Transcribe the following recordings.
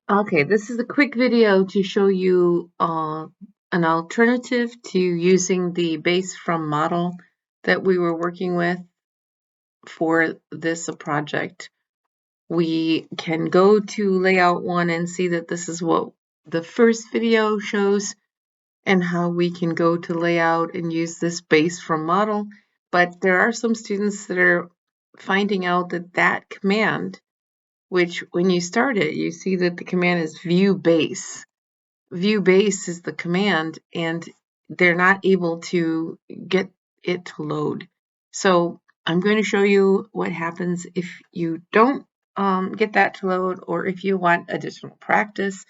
Okay, this is a quick video to show you an alternative to using the base from model that we were working with for this project. We can go to layout one and see that this is what the first video shows and how we can go to layout and use this base from model. But there are some students that are finding out that that command, which when you start it, you see that the command is view base. View base is the command, and they're not able to get it to load. So I'm going to show you what happens if you don't get that to load, or if you want additional practice.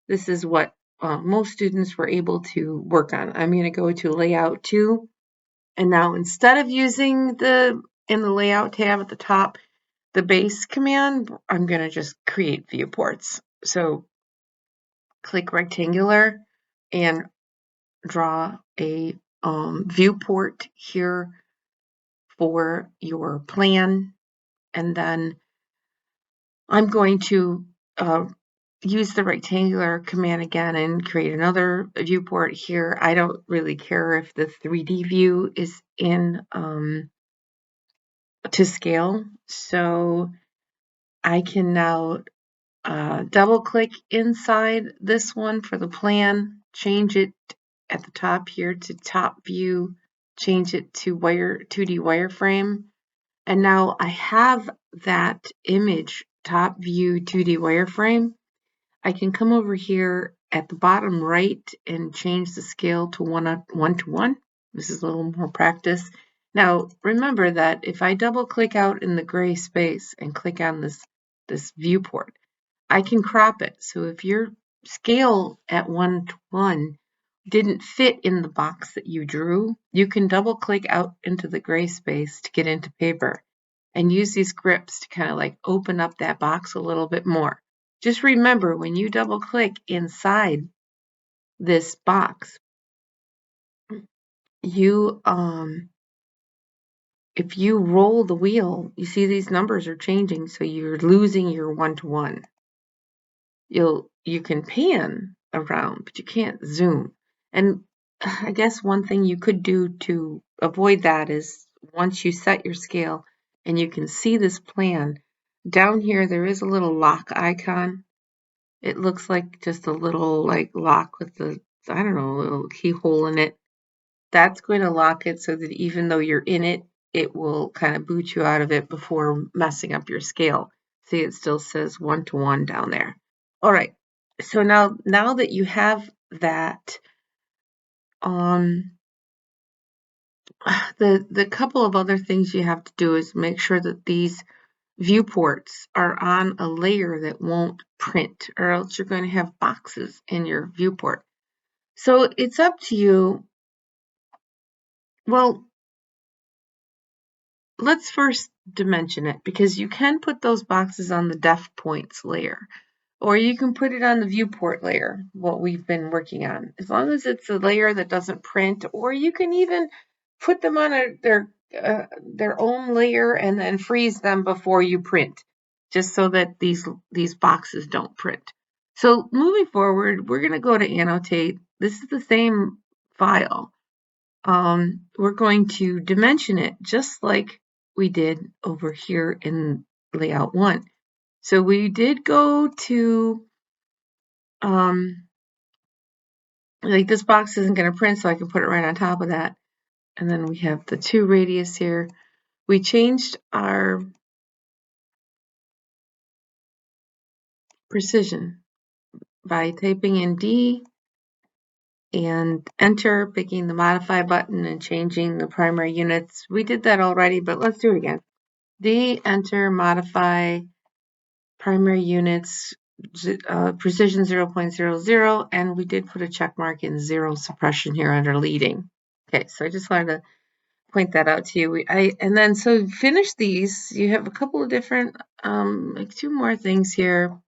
This is what most students were able to work on. I'm going to go to layout 2, and now instead of using in the layout tab at the top, the base command, I'm going to just create viewports. So click rectangular and draw a viewport here for your plan. And then I'm going to use the rectangular command again and create another viewport here. I don't really care if the 3D view is in to scale. So I can now double click inside this one for the plan, change it at the top here to top view, change it to 2D wireframe. And now I have that image top view 2D wireframe. I can come over here at the bottom right and change the scale to 1:1. This is a little more practice. Now remember that if I double click out in the gray space and click on this viewport, I can crop it. So if your scale at 1:1 didn't fit in the box that you drew, you can double click out into the gray space to get into paper and use these grips to kind of like open up that box a little bit more. Just remember, when you double click inside this box, you if you roll the wheel, you see these numbers are changing, so you're losing your 1:1. You can pan around, but you can't zoom. And I guess one thing you could do to avoid that is once you set your scale and you can see this plan, down here there is a little lock icon. It looks like just a little like lock with the, I don't know, a little keyhole in it. That's going to lock it so that even though you're in it, it will kind of boot you out of it before messing up your scale. See, it still says 1:1 down there. All right. So now that you have that, um, the couple of other things you have to do is make sure that these viewports are on a layer that won't print, or else you're going to have boxes in your viewport. So it's up to you. Well, let's first dimension it, because you can put those boxes on the def points layer, or you can put it on the viewport layer, what we've been working on, as long as it's a layer that doesn't print, or you can even put them on their own layer and then freeze them before you print, just so that these boxes don't print. So moving forward, we're going to go to annotate. This is the same file. We're going to dimension it just like we did over here in layout 1. So we did go to, like this box isn't going to print, so I can put it right on top of that. And then we have the 2 radius here. We changed our precision by typing in D and enter, picking the modify button and changing the primary units. We did that already, but let's do it again. D, enter, modify, primary units, precision 0.00, and we did put a check mark in 0 suppression here under leading. Okay, so I just wanted to point that out to you. And then so finish these. You have a couple of different, like 2 more things here.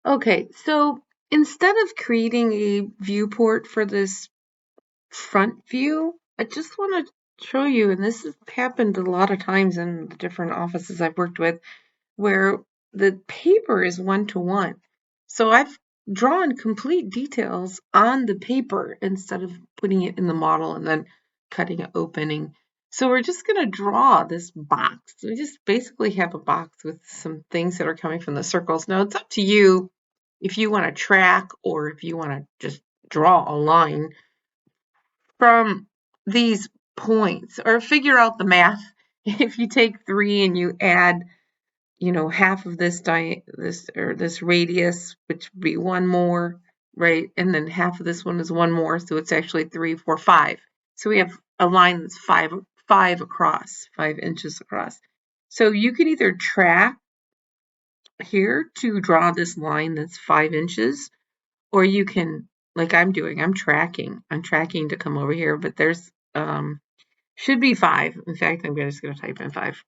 Okay, so instead of creating a viewport for this front view, I just want to show you, and this has happened a lot of times in the different offices I've worked with, where the paper is 1:1. So I've drawn complete details on the paper instead of putting it in the model and then cutting it opening. So we're just going to draw this box. We just basically have a box with some things that are coming from the circles. Now it's up to you if you want to track or if you want to just draw a line from these points or figure out the math. If you take 3 and you add, half of this radius, which would be one more, right? And then half of this one is one more, so it's actually 3, 4, 5. So we have a line that's 5 across, 5 inches across. So you could either track here to draw this line that's 5 inches, or you can, like I'm doing, I'm tracking to come over here, but there's should be 5. In fact, I'm just going to type in 5.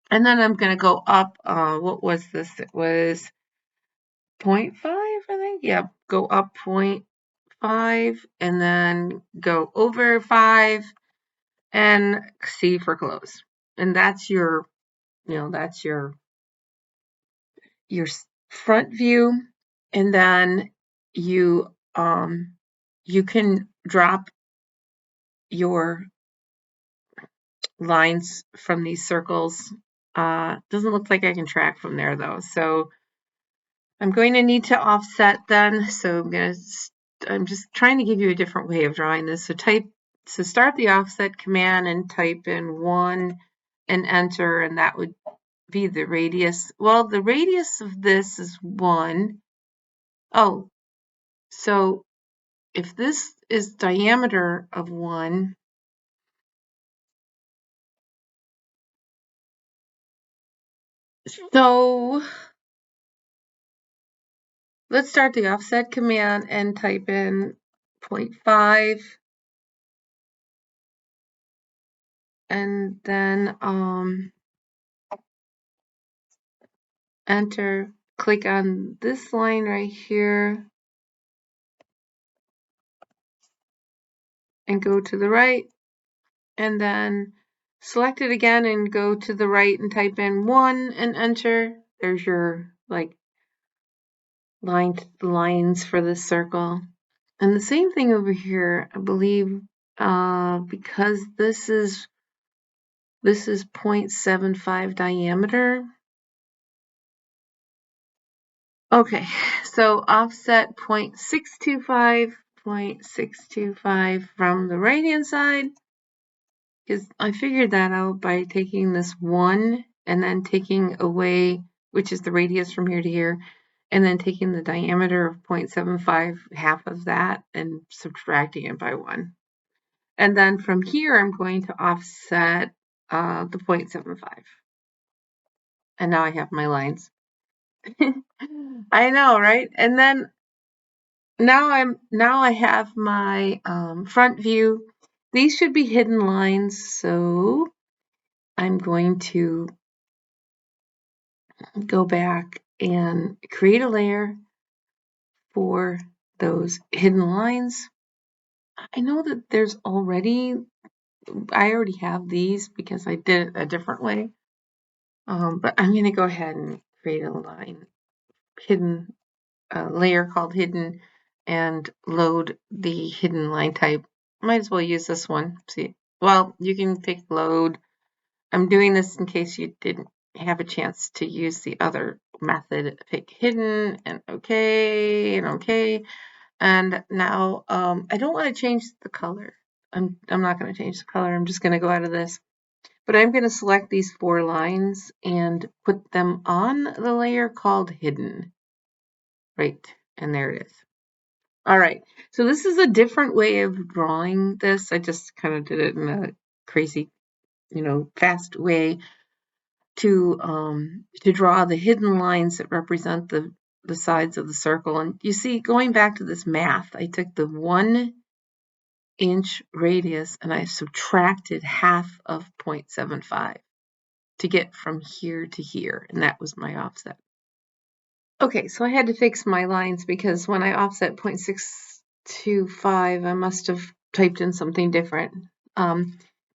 And then I'm going to go up, what was this? It was 0.5, I think. Yep, go up 0.5 and then go over 5 and C for close. And that's your, that's your front view. And then you can drop your lines from these circles. Doesn't look like I can track from there though. So I'm going to need to offset then. So I'm just trying to give you a different way of drawing this. So start the offset command and type in 1 and enter, and that would be the radius. Well, the radius of this is 1. Oh, so if this is diameter of 1, so let's start the offset command and type in 0.5 and then enter. Click on this line right here and go to the right, and then select it again and go to the right and type in 1 and enter. There's your lines for this circle. And the same thing over here, I believe, because this is 0.75 diameter. Okay, so offset 0.625 from the right hand side, because I figured that out by taking this 1 and then taking away, which is the radius from here to here, and then taking the diameter of 0.75, half of that, and subtracting it by 1. And then from here, I'm going to offset the 0.75. And now I have my lines. I know, right? And then now I have my front view. These should be hidden lines, so I'm going to go back and create a layer for those hidden lines. I know that I already have these because I did it a different way. But I'm going to go ahead and create a layer called hidden, and load the hidden line type. Might as well use this one. See, well, you can pick load. I'm doing this in case you didn't have a chance to use the other method. Pick hidden and okay and okay. And now I don't want to change the color. I'm not going to change the color. I'm just going to go out of this. But I'm going to select these 4 lines and put them on the layer called hidden. Right, and there it is. All right, so this is a different way of drawing this. I just kind of did it in a crazy, fast way to draw the hidden lines that represent the sides of the circle. And you see, going back to this math, I took the 1 inch radius and I subtracted half of 0.75 to get from here to here, and that was my offset. Okay, so I had to fix my lines because when I offset 0.625, I must have typed in something different. But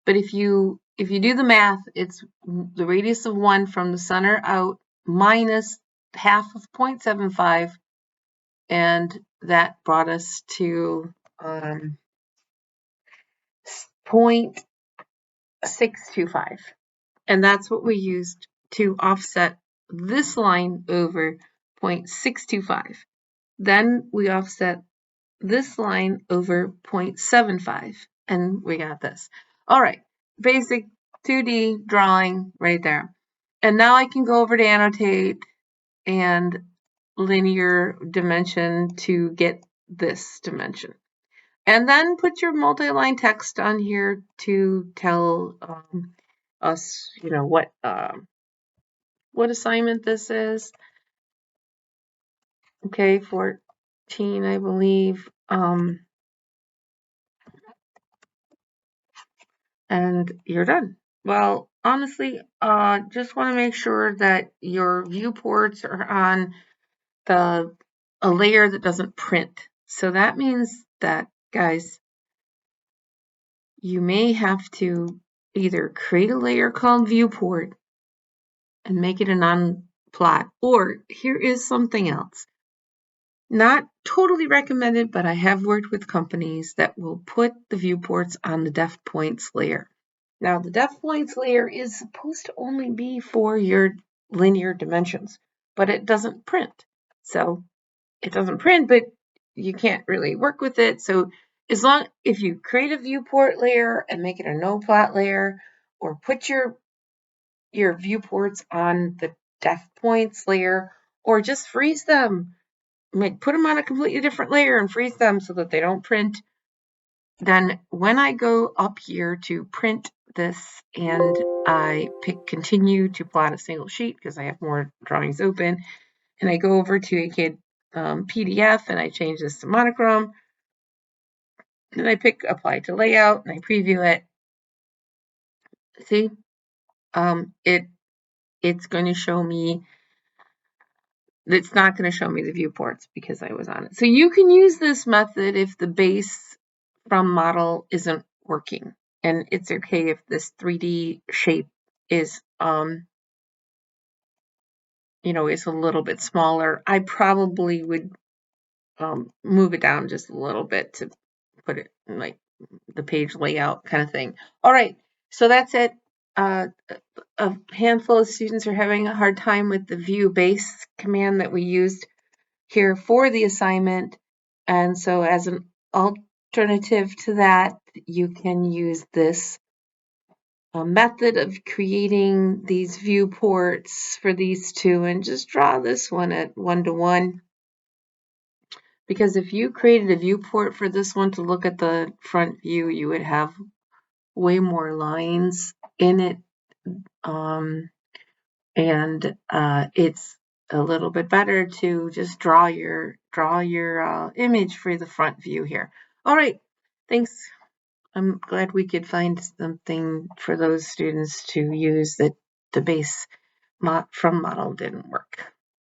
if you do the math, it's the radius of 1 from the center out minus half of 0.75, and that brought us to 0.625. And that's what we used to offset this line over 0.625. Then we offset this line over 0.75, and we got this. All right, basic 2D drawing right there. And now I can go over to annotate and linear dimension to get this dimension. And then put your multi-line text on here to tell us, what assignment this is. Okay, 14, I believe. And you're done. Well, honestly, just want to make sure that your viewports are on a layer that doesn't print. So that means that, guys, you may have to either create a layer called viewport and make it a non-plot, or here is something else. Not totally recommended, but I have worked with companies that will put the viewports on the def points layer. Now, the def points layer is supposed to only be for your linear dimensions, but it doesn't print. So it doesn't print, but you can't really work with it. So if you create a viewport layer and make it a no plot layer, or put your viewports on the def points layer, or just freeze them, put them on a completely different layer and freeze them so that they don't print, then when I go up here to print this and I pick continue to plot a single sheet because I have more drawings open, and I go over to a PDF and I change this to monochrome, and I pick apply to layout and I preview it. See, it's going to show me. It's not going to show me the viewports because I was on it. So you can use this method if the base from model isn't working, and it's okay if this 3D shape is is a little bit smaller. I probably would move it down just a little bit to put it in like the page layout kind of thing. All right, so that's it. A handful of students are having a hard time with the view base command that we used here for the assignment, and so as an alternative to that, you can use this method of creating these viewports for these two, and just draw this one at 1:1. Because if you created a viewport for this one to look at the front view, you would have way more lines in it, and it's a little bit better to just draw your image for the front view here. All right, thanks. I'm glad we could find something for those students to use that the base from model didn't work.